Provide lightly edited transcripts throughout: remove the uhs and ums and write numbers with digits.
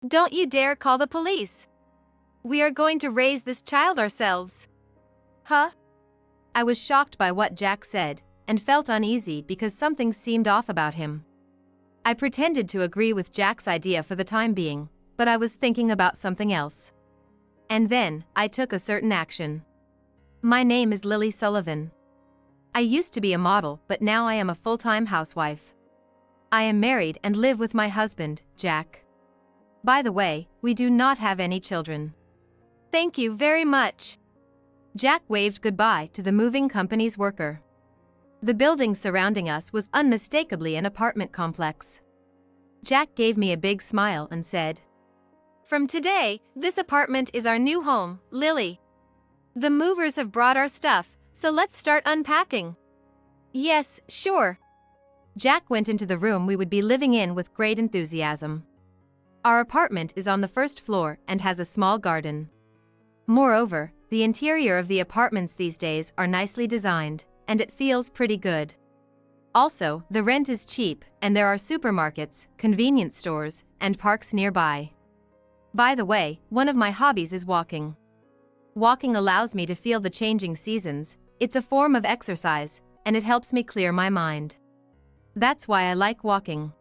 Don't you dare call the police. We are going to raise this child ourselves. Huh? I was shocked by what Jack said, and felt uneasy because something seemed off about him. I pretended to agree with Jack's idea for the time being, but I was thinking about something else. And then, I took a certain action. My name is Lily Sullivan. I used to be a model, but now I am a full-time housewife. I am married and live with my husband, Jack. By the way, we do not have any children. Thank you very much. Jack waved goodbye to the moving company's worker. The building surrounding us was unmistakably an apartment complex. Jack gave me a big smile and said, "From today, this apartment is our new home, Lily. The movers have brought our stuff, so let's start unpacking." "Yes, sure." Jack went into the room we would be living in with great enthusiasm. Our apartment is on the first floor and has a small garden. Moreover, the interior of the apartments these days are nicely designed, and it feels pretty good. Also, the rent is cheap, and there are supermarkets, convenience stores, and parks nearby. By the way, one of my hobbies is walking. Walking allows me to feel the changing seasons, it's a form of exercise, and it helps me clear my mind. That's why I like walking.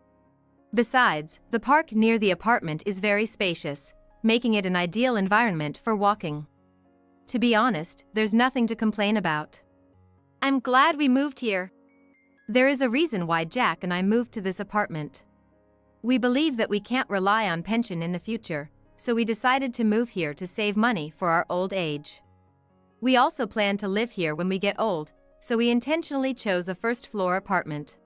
Besides, the park near the apartment is very spacious, making it an ideal environment for walking. To be honest, there's nothing to complain about. I'm glad we moved here. There is a reason why Jack and I moved to this apartment. We believe that we can't rely on pension in the future, so we decided to move here to save money for our old age. We also plan to live here when we get old, so we intentionally chose a first-floor apartment.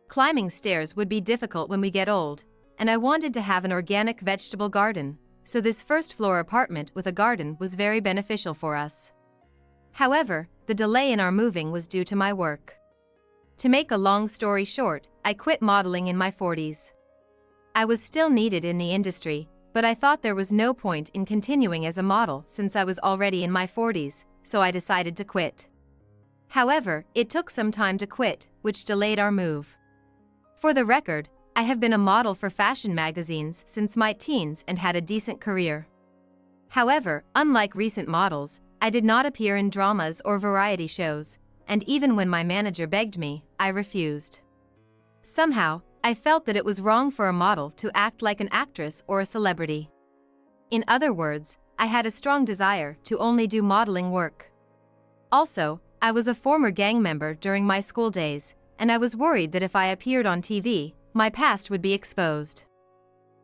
Climbing stairs would be difficult when we get old, and I wanted to have an organic vegetable garden, so this first-floor apartment with a garden was very beneficial for us. However, the delay in our moving was due to my work. To make a long story short, I quit modeling in my 40s. I was still needed in the industry, but I thought there was no point in continuing as a model since I was already in my 40s, so I decided to quit. However, it took some time to quit, which delayed our move. For the record, I have been a model for fashion magazines since my teens and had a decent career. However, unlike recent models, I did not appear in dramas or variety shows, and even when my manager begged me, I refused. Somehow, I felt that it was wrong for a model to act like an actress or a celebrity. In other words, I had a strong desire to only do modeling work. Also, I was a former gang member during my school days, and I was worried that if I appeared on TV, my past would be exposed.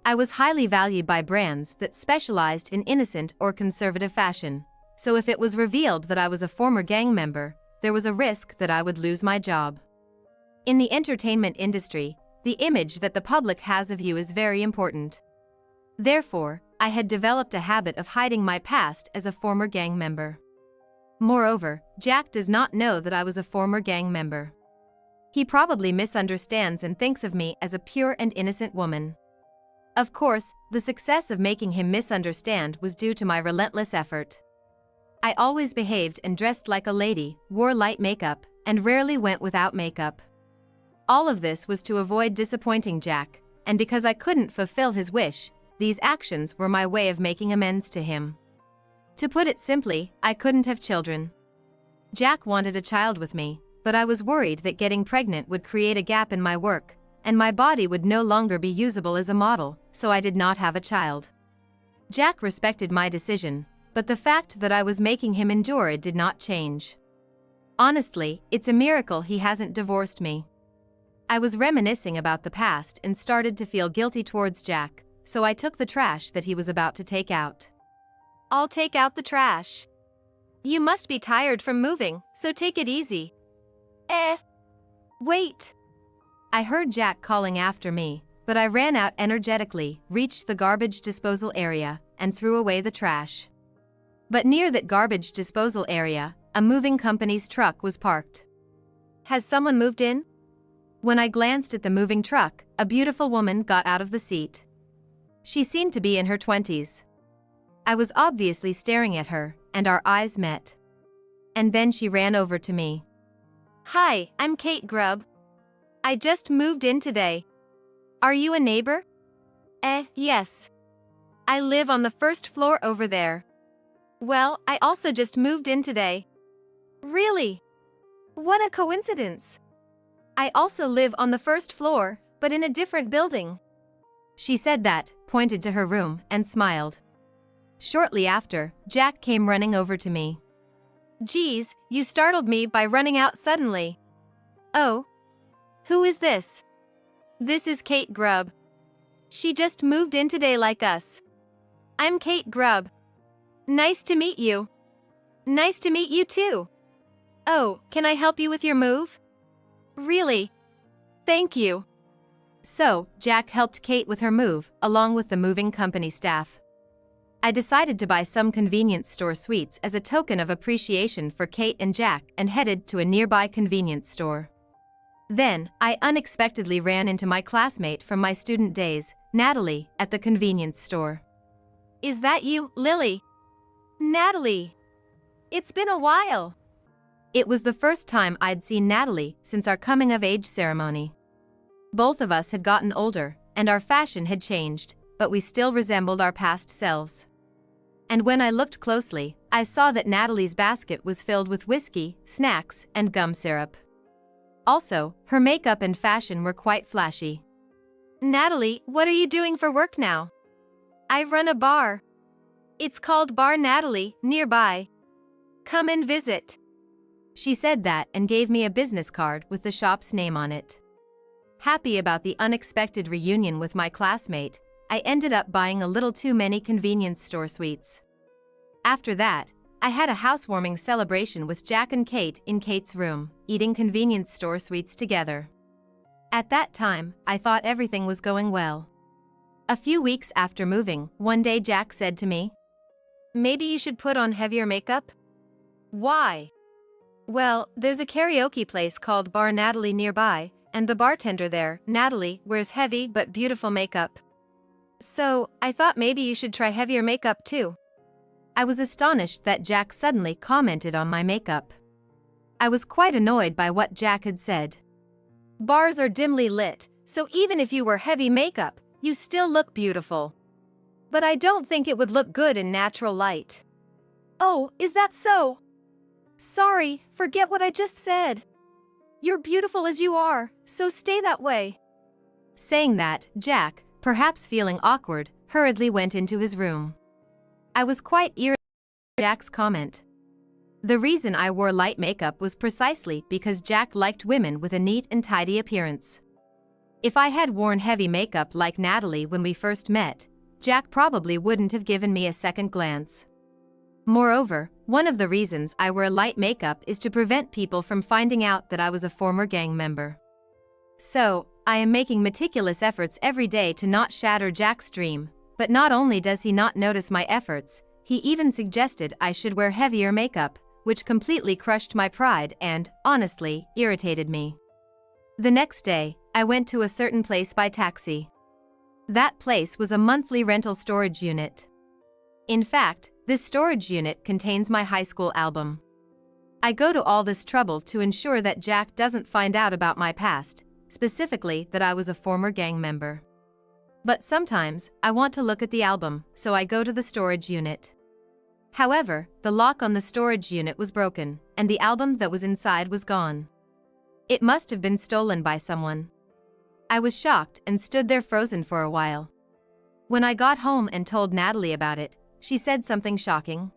I was highly valued by brands that specialized in innocent or conservative fashion, so if it was revealed that I was a former gang member, there was a risk that I would lose my job. In the entertainment industry, the image that the public has of you is very important. Therefore, I had developed a habit of hiding my past as a former gang member. Moreover, Jack does not know that I was a former gang member. He probably misunderstands and thinks of me as a pure and innocent woman. Of course, the success of making him misunderstand was due to my relentless effort. I always behaved and dressed like a lady, wore light makeup, and rarely went without makeup. All of this was to avoid disappointing Jack, and because I couldn't fulfill his wish, these actions were my way of making amends to him. To put it simply, I couldn't have children. Jack wanted a child with me, but I was worried that getting pregnant would create a gap in my work, and my body would no longer be usable as a model, so I did not have a child. Jack respected my decision, but the fact that I was making him endure it did not change. Honestly, it's a miracle he hasn't divorced me. I was reminiscing about the past and started to feel guilty towards Jack, so I took the trash that he was about to take out. "I'll take out the trash. You must be tired from moving, so take it easy." Wait. I heard Jack calling after me, but I ran out energetically, reached the garbage disposal area, and threw away the trash. But near that garbage disposal area, a moving company's truck was parked. Has someone moved in? When I glanced at the moving truck, a beautiful woman got out of the seat. She seemed to be in her 20s. I was obviously staring at her, and our eyes met. And then she ran over to me. "Hi, I'm Kate Grubb. I just moved in today. Are you a neighbor?" Yes. I live on the first floor over there. Well, I also just moved in today. Really? What a coincidence. I also live on the first floor, but in a different building. She said that, pointed to her room, and smiled. Shortly after, Jack came running over to me. Geez, you startled me by running out suddenly. Oh. Who is this? This is Kate Grubb. She just moved in today like us. I'm Kate Grubb. Nice to meet you. Nice to meet you too. Oh, can I help you with your move? Really? Thank you. So, Jack helped Kate with her move, along with the moving company staff. I decided to buy some convenience store sweets as a token of appreciation for Kate and Jack and headed to a nearby convenience store. Then, I unexpectedly ran into my classmate from my student days, Natalie, at the convenience store. Is that you, Lily? Natalie. It's been a while. It was the first time I'd seen Natalie since our coming-of-age ceremony. Both of us had gotten older, and our fashion had changed, but we still resembled our past selves. And when I looked closely, I saw that Natalie's basket was filled with whiskey, snacks, and gum syrup. Also, her makeup and fashion were quite flashy. Natalie, what are you doing for work now? I run a bar. It's called Bar Natalie, nearby. Come and visit. She said that and gave me a business card with the shop's name on it. Happy about the unexpected reunion with my classmate, I ended up buying a little too many convenience store sweets. After that, I had a housewarming celebration with Jack and Kate in Kate's room, eating convenience store sweets together. At that time, I thought everything was going well. A few weeks after moving, one day Jack said to me, "Maybe you should put on heavier makeup?" "Why?" "Well, there's a karaoke place called Bar Natalie nearby, and the bartender there, Natalie, wears heavy but beautiful makeup. So, I thought maybe you should try heavier makeup too." I was astonished that Jack suddenly commented on my makeup. I was quite annoyed by what Jack had said. "Bars are dimly lit, so even if you wear heavy makeup, you still look beautiful. But I don't think it would look good in natural light." "Oh, is that so? Sorry, forget what I just said. You're beautiful as you are, so stay that way." Saying that, Jack, perhaps feeling awkward, hurriedly went into his room. I was quite irritated by Jack's comment. The reason I wore light makeup was precisely because Jack liked women with a neat and tidy appearance. If I had worn heavy makeup like Natalie when we first met, Jack probably wouldn't have given me a second glance. Moreover, one of the reasons I wear light makeup is to prevent people from finding out that I was a former gang member. So, I am making meticulous efforts every day to not shatter Jack's dream, but not only does he not notice my efforts, he even suggested I should wear heavier makeup, which completely crushed my pride and, honestly, irritated me. The next day, I went to a certain place by taxi. That place was a monthly rental storage unit. In fact, this storage unit contains my high school album. I go to all this trouble to ensure that Jack doesn't find out about my past, specifically that I was a former gang member. But sometimes, I want to look at the album, so I go to the storage unit. However, the lock on the storage unit was broken, and the album that was inside was gone. It must have been stolen by someone. I was shocked and stood there frozen for a while. When I got home and told Natalie about it, she said something shocking.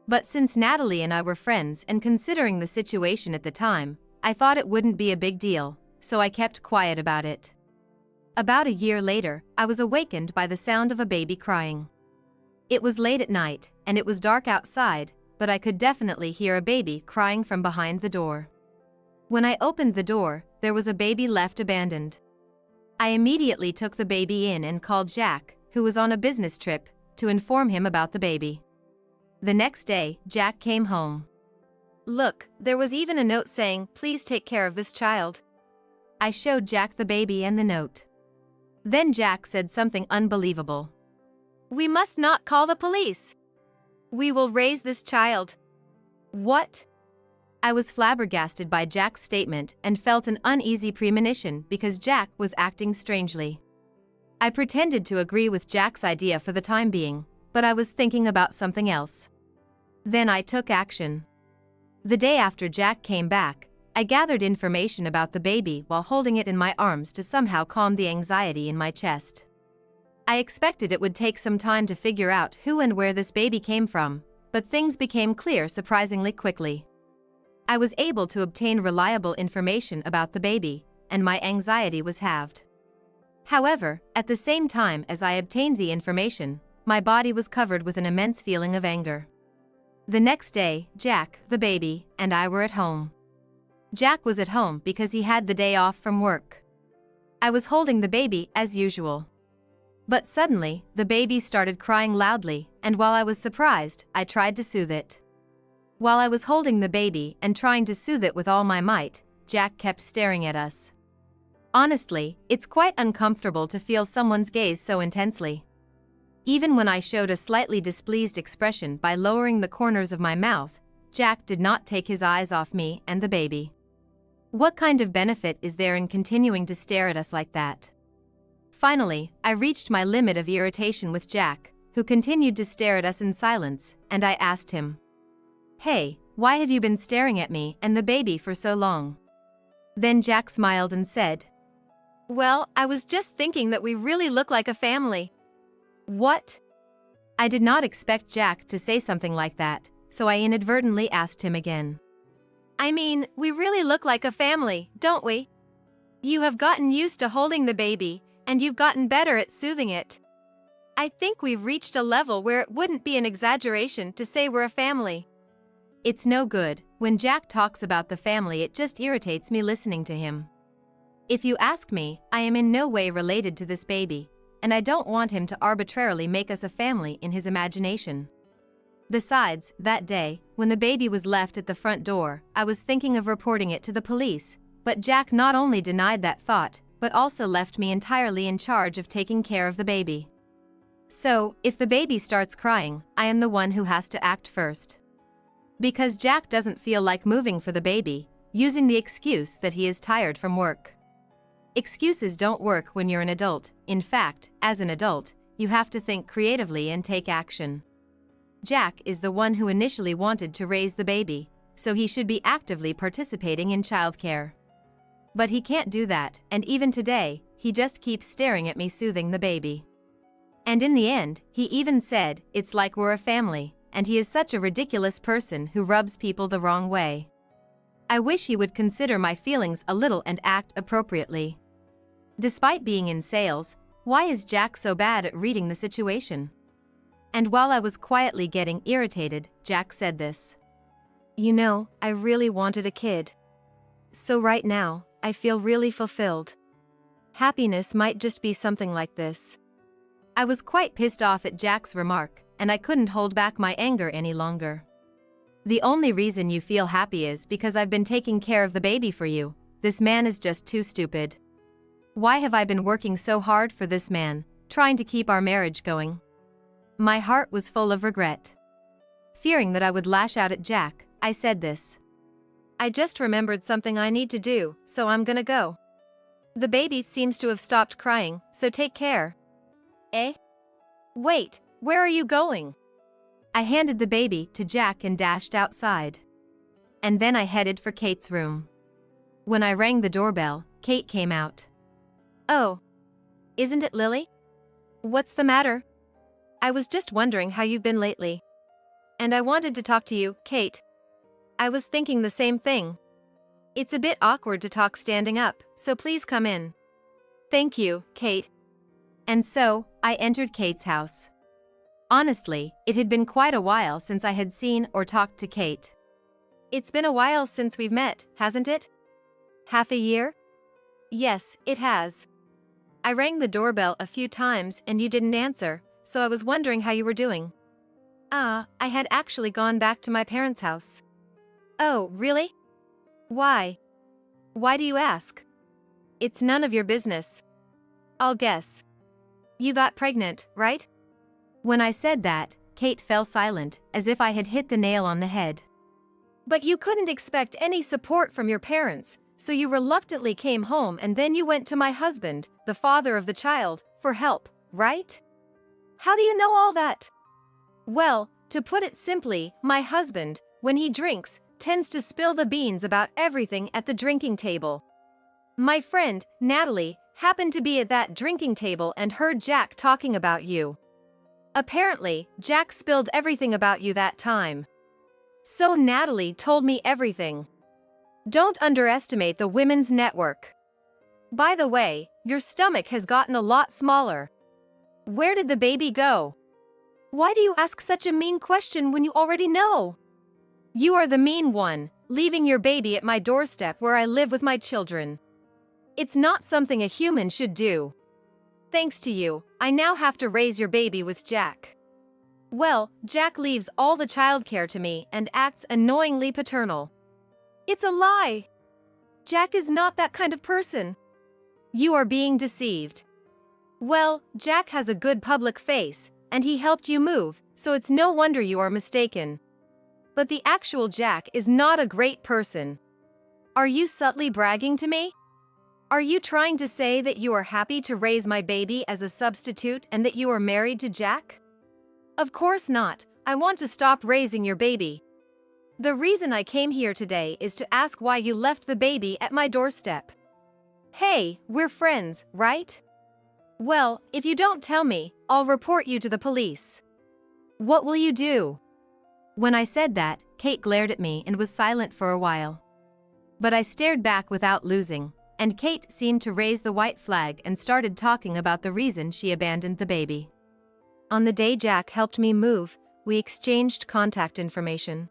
But since Natalie and I were friends and considering the situation at the time, I thought it wouldn't be a big deal, so I kept quiet about it. About a year later, I was awakened by the sound of a baby crying. It was late at night, and it was dark outside, but I could definitely hear a baby crying from behind the door. When I opened the door, there was a baby left abandoned. I immediately took the baby in and called Jack, who was on a business trip, to inform him about the baby. The next day, Jack came home. "Look, there was even a note saying, 'Please take care of this child.'" I showed Jack the baby and the note. Then Jack said something unbelievable. "We must not call the police. We will raise this child." "What?" I was flabbergasted by Jack's statement and felt an uneasy premonition because Jack was acting strangely. I pretended to agree with Jack's idea for the time being, but I was thinking about something else. Then I took action. The day after Jack came back, I gathered information about the baby while holding it in my arms to somehow calm the anxiety in my chest. I expected it would take some time to figure out who and where this baby came from, but things became clear surprisingly quickly. I was able to obtain reliable information about the baby, and my anxiety was halved. However, at the same time as I obtained the information, my body was covered with an immense feeling of anger. The next day, Jack, the baby, and I were at home. Jack was at home because he had the day off from work. I was holding the baby as usual. But suddenly, the baby started crying loudly, and while I was surprised, I tried to soothe it. While I was holding the baby and trying to soothe it with all my might, Jack kept staring at us. Honestly, it's quite uncomfortable to feel someone's gaze so intensely. Even when I showed a slightly displeased expression by lowering the corners of my mouth, Jack did not take his eyes off me and the baby. What kind of benefit is there in continuing to stare at us like that? Finally, I reached my limit of irritation with Jack, who continued to stare at us in silence, and I asked him, "Hey, why have you been staring at me and the baby for so long?" Then Jack smiled and said, "Well, I was just thinking that we really look like a family." "What?" I did not expect Jack to say something like that, so I inadvertently asked him again. "I mean, we really look like a family, don't we? You have gotten used to holding the baby, and you've gotten better at soothing it. I think we've reached a level where it wouldn't be an exaggeration to say we're a family." It's no good. When Jack talks about the family, it just irritates me listening to him. If you ask me, I am in no way related to this baby, and I don't want him to arbitrarily make us a family in his imagination. Besides, that day, when the baby was left at the front door, I was thinking of reporting it to the police, but Jack not only denied that thought, but also left me entirely in charge of taking care of the baby. So, if the baby starts crying, I am the one who has to act first. Because Jack doesn't feel like moving for the baby, using the excuse that he is tired from work. Excuses don't work when you're an adult. In fact, as an adult, you have to think creatively and take action. Jack is the one who initially wanted to raise the baby, so he should be actively participating in childcare. But he can't do that, and even today, he just keeps staring at me soothing the baby. And in the end, he even said, "It's like we're a family," and he is such a ridiculous person who rubs people the wrong way. I wish he would consider my feelings a little and act appropriately. Despite being in sales, why is Jack so bad at reading the situation? And while I was quietly getting irritated, Jack said this. "You know, I really wanted a kid. So right now, I feel really fulfilled. Happiness might just be something like this." I was quite pissed off at Jack's remark, and I couldn't hold back my anger any longer. "The only reason you feel happy is because I've been taking care of the baby for you. This man is just too stupid. Why have I been working so hard for this man, trying to keep our marriage going?" My heart was full of regret. Fearing that I would lash out at Jack, I said this. "I just remembered something I need to do, so I'm gonna go. The baby seems to have stopped crying, so take care." "Eh? Wait, where are you going?" I handed the baby to Jack and dashed outside. And then I headed for Kate's room. When I rang the doorbell, Kate came out. "Oh. Isn't it Lily? What's the matter? I was just wondering how you've been lately. And I wanted to talk to you, Kate. I was thinking the same thing. It's a bit awkward to talk standing up, so please come in." "Thank you, Kate." And so, I entered Kate's house. Honestly, it had been quite a while since I had seen or talked to Kate. "It's been a while since we've met, hasn't it? Half a year?" "Yes, it has. I rang the doorbell a few times and you didn't answer, so I was wondering how you were doing." I had actually gone back to my parents' house." "Oh, really? Why? Why do you ask?" "It's none of your business. I'll guess. You got pregnant, right?" When I said that, Kate fell silent, as if I had hit the nail on the head. "But you couldn't expect any support from your parents, so you reluctantly came home and then you went to my husband, the father of the child, for help, right? How do you know all that? Well, to put it simply, my husband, when he drinks, tends to spill the beans about everything at the drinking table. My friend, Natalie, happened to be at that drinking table and heard Jack talking about you. Apparently, Jack spilled everything about you that time. So Natalie told me everything. Don't underestimate the women's network. By the way, your stomach has gotten a lot smaller. Where did the baby go? Why do you ask such a mean question when you already know? You are the mean one, leaving your baby at my doorstep where I live with my children. It's not something a human should do. Thanks to you, I now have to raise your baby with Jack. Well, Jack leaves all the childcare to me and acts annoyingly paternal. It's a lie. Jack is not that kind of person. You are being deceived. Well, Jack has a good public face, and he helped you move, so it's no wonder you are mistaken. But the actual Jack is not a great person. Are you subtly bragging to me? Are you trying to say that you are happy to raise my baby as a substitute and that you are married to Jack? Of course not. I want to stop raising your baby. The reason I came here today is to ask why you left the baby at my doorstep. Hey, we're friends, right? Well, if you don't tell me, I'll report you to the police. What will you do? When I said that, Kate glared at me and was silent for a while. But I stared back without losing, and Kate seemed to raise the white flag and started talking about the reason she abandoned the baby. On the day Jack helped me move, we exchanged contact information.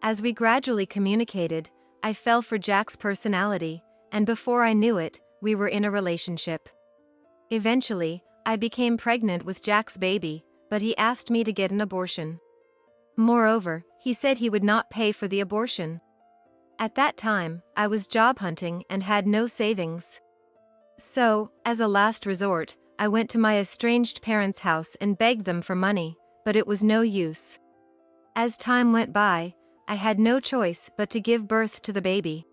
As we gradually communicated, I fell for Jack's personality, and before I knew it, we were in a relationship. Eventually, I became pregnant with Jack's baby, but he asked me to get an abortion. Moreover, he said he would not pay for the abortion. At that time, I was job hunting and had no savings. So, as a last resort, I went to my estranged parents' house and begged them for money, but it was no use. As time went by, I had no choice but to give birth to the baby.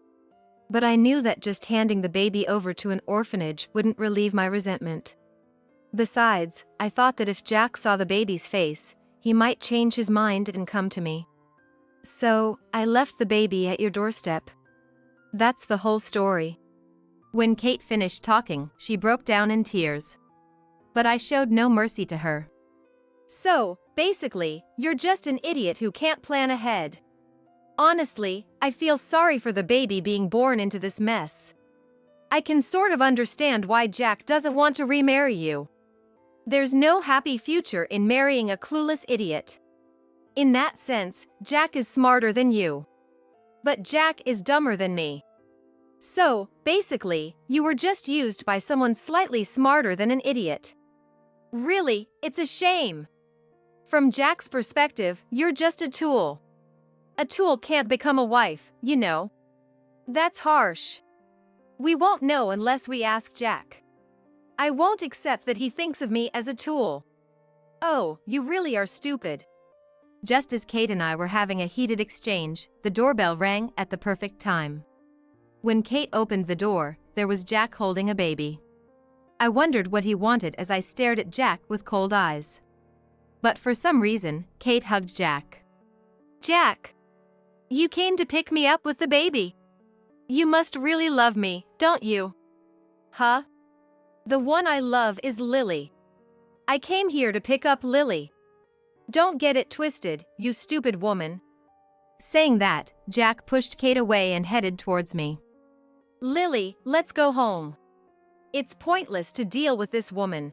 But I knew that just handing the baby over to an orphanage wouldn't relieve my resentment. Besides, I thought that if Jack saw the baby's face, he might change his mind and come to me. So, I left the baby at your doorstep. That's the whole story. When Kate finished talking, she broke down in tears. But I showed no mercy to her. So, basically, you're just an idiot who can't plan ahead. Honestly, I feel sorry for the baby being born into this mess. I can sort of understand why Jack doesn't want to remarry you. There's no happy future in marrying a clueless idiot. In that sense, Jack is smarter than you. But Jack is dumber than me. So, basically, you were just used by someone slightly smarter than an idiot. Really, it's a shame. From Jack's perspective, you're just a tool. A tool can't become a wife, you know. That's harsh. We won't know unless we ask Jack. I won't accept that he thinks of me as a tool. Oh, you really are stupid. Just as Kate and I were having a heated exchange, the doorbell rang at the perfect time. When Kate opened the door, there was Jack holding a baby. I wondered what he wanted as I stared at Jack with cold eyes. But for some reason, Kate hugged Jack. Jack! You came to pick me up with the baby. You must really love me, don't you? Huh? The one I love is Lily. I came here to pick up Lily. Don't get it twisted, you stupid woman. Saying that, Jack pushed Kate away and headed towards me. Lily, let's go home. It's pointless to deal with this woman.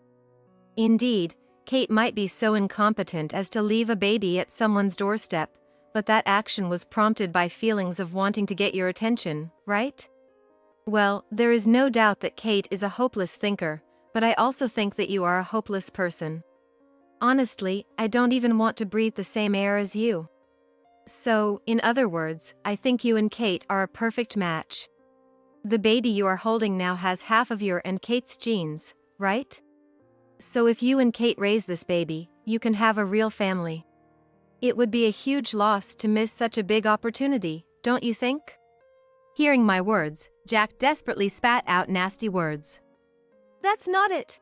Indeed, Kate might be so incompetent as to leave a baby at someone's doorstep, but that action was prompted by feelings of wanting to get your attention, right? Well, there is no doubt that Kate is a hopeless thinker, but I also think that you are a hopeless person. Honestly, I don't even want to breathe the same air as you. So, in other words, I think you and Kate are a perfect match. The baby you are holding now has half of your and Kate's genes, right? So if you and Kate raise this baby, you can have a real family. It would be a huge loss to miss such a big opportunity, don't you think? Hearing my words, Jack desperately spat out nasty words. That's not it.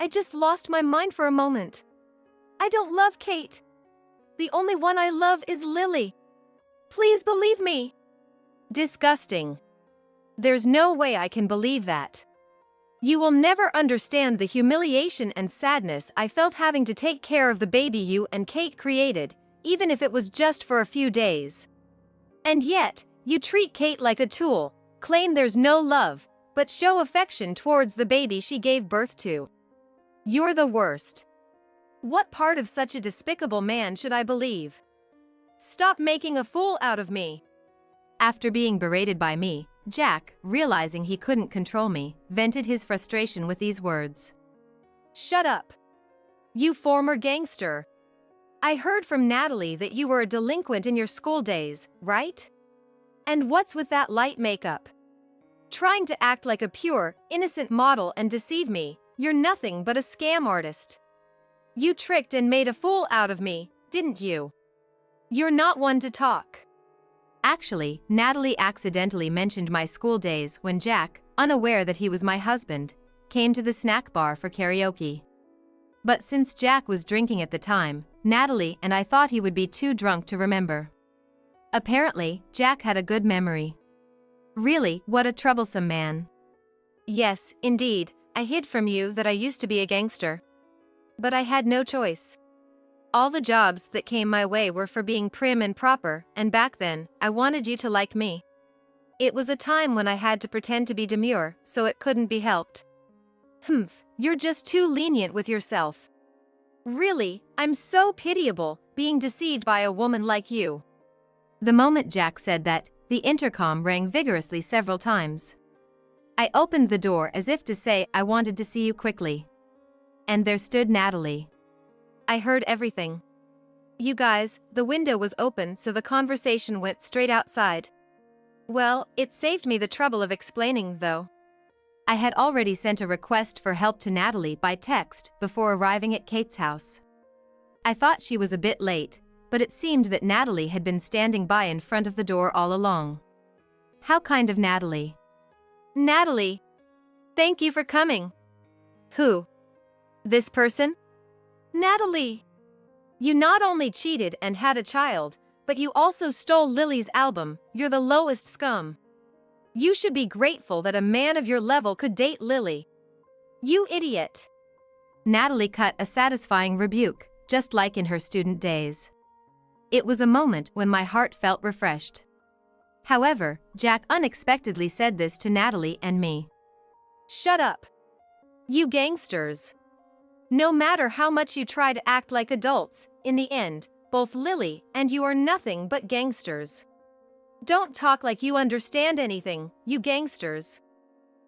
I just lost my mind for a moment. I don't love Kate. The only one I love is Lily. Please believe me. Disgusting. There's no way I can believe that. You will never understand the humiliation and sadness I felt having to take care of the baby you and Kate created, even if it was just for a few days. And yet, you treat Kate like a tool, claim there's no love, but show affection towards the baby she gave birth to. You're the worst. What part of such a despicable man should I believe? Stop making a fool out of me. After being berated by me, Jack, realizing he couldn't control me, vented his frustration with these words. Shut up. You former gangster. I heard from Natalie that you were a delinquent in your school days, right? And what's with that light makeup? Trying to act like a pure, innocent model and deceive me, you're nothing but a scam artist. You tricked and made a fool out of me, didn't you? You're not one to talk. Actually, Natalie accidentally mentioned my school days when Jack, unaware that he was my husband, came to the snack bar for karaoke. But since Jack was drinking at the time, Natalie and I thought he would be too drunk to remember. Apparently, Jack had a good memory. Really, what a troublesome man. Yes, indeed, I hid from you that I used to be a gangster. But I had no choice. All the jobs that came my way were for being prim and proper, and back then, I wanted you to like me. It was a time when I had to pretend to be demure, so it couldn't be helped. Humph, you're just too lenient with yourself. Really, I'm so pitiable, being deceived by a woman like you. The moment Jack said that, the intercom rang vigorously several times. I opened the door as if to say I wanted to see you quickly. And there stood Natalie. I heard everything. You guys, the window was open so the conversation went straight outside. Well, it saved me the trouble of explaining, though. I had already sent a request for help to Natalie by text before arriving at Kate's house. I thought she was a bit late, but it seemed that Natalie had been standing by in front of the door all along. How kind of Natalie. Natalie! Thank you for coming. Who? This person? Natalie! You not only cheated and had a child, but you also stole Lily's album. You're the lowest scum. You should be grateful that a man of your level could date Lily. You idiot! Natalie cut a satisfying rebuke, just like in her student days. It was a moment when my heart felt refreshed. However, Jack unexpectedly said this to Natalie and me. Shut up! You gangsters! No matter how much you try to act like adults, in the end, both Lily and you are nothing but gangsters. Don't talk like you understand anything, you gangsters.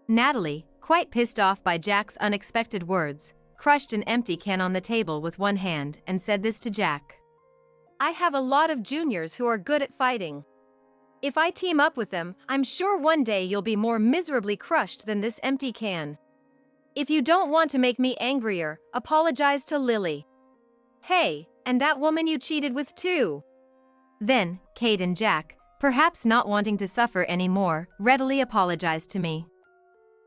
Natalie, quite pissed off by Jack's unexpected words, crushed an empty can on the table with one hand and said this to Jack. I have a lot of juniors who are good at fighting. If I team up with them, I'm sure one day you'll be more miserably crushed than this empty can. If you don't want to make me angrier, apologize to Lily. Hey, and that woman you cheated with too. Then, Kate and Jack, perhaps not wanting to suffer anymore, readily apologized to me.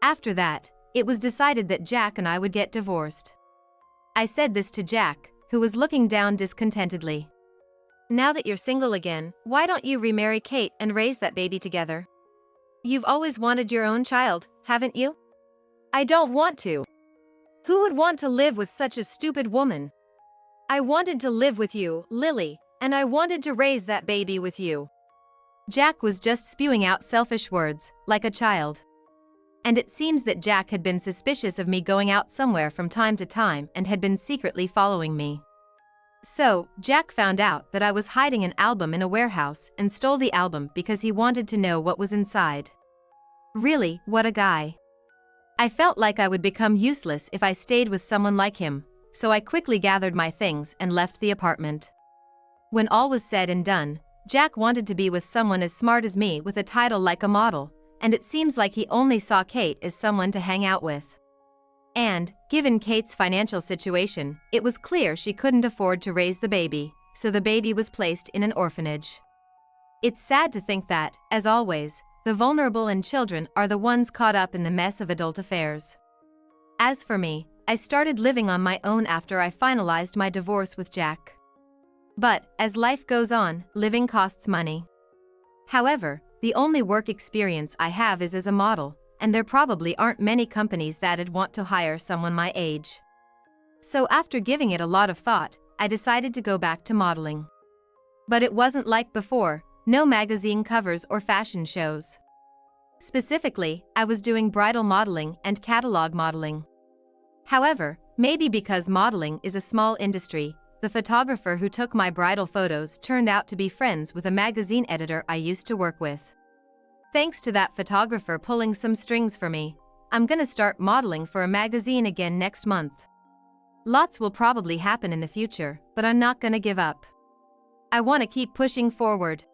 After that, it was decided that Jack and I would get divorced. I said this to Jack, who was looking down discontentedly. Now that you're single again, why don't you remarry Kate and raise that baby together? You've always wanted your own child, haven't you? I don't want to. Who would want to live with such a stupid woman? I wanted to live with you, Lily, and I wanted to raise that baby with you. Jack was just spewing out selfish words, like a child. And it seems that Jack had been suspicious of me going out somewhere from time to time and had been secretly following me. So, Jack found out that I was hiding an album in a warehouse and stole the album because he wanted to know what was inside. Really, what a guy. I felt like I would become useless if I stayed with someone like him, so I quickly gathered my things and left the apartment. When all was said and done, Jack wanted to be with someone as smart as me with a title like a model, and it seems like he only saw Kate as someone to hang out with. And, given Kate's financial situation, it was clear she couldn't afford to raise the baby, so the baby was placed in an orphanage. It's sad to think that, as always, the vulnerable and children are the ones caught up in the mess of adult affairs. As for me, I started living on my own after I finalized my divorce with Jack. But, as life goes on, living costs money. However, the only work experience I have is as a model, and there probably aren't many companies that'd want to hire someone my age. So after giving it a lot of thought, I decided to go back to modeling. But it wasn't like before, no magazine covers or fashion shows. Specifically, I was doing bridal modeling and catalog modeling. However, maybe because modeling is a small industry, the photographer who took my bridal photos turned out to be friends with a magazine editor I used to work with. Thanks to that photographer pulling some strings for me, I'm gonna start modeling for a magazine again next month. Lots will probably happen in the future, but I'm not gonna give up. I wanna keep pushing forward.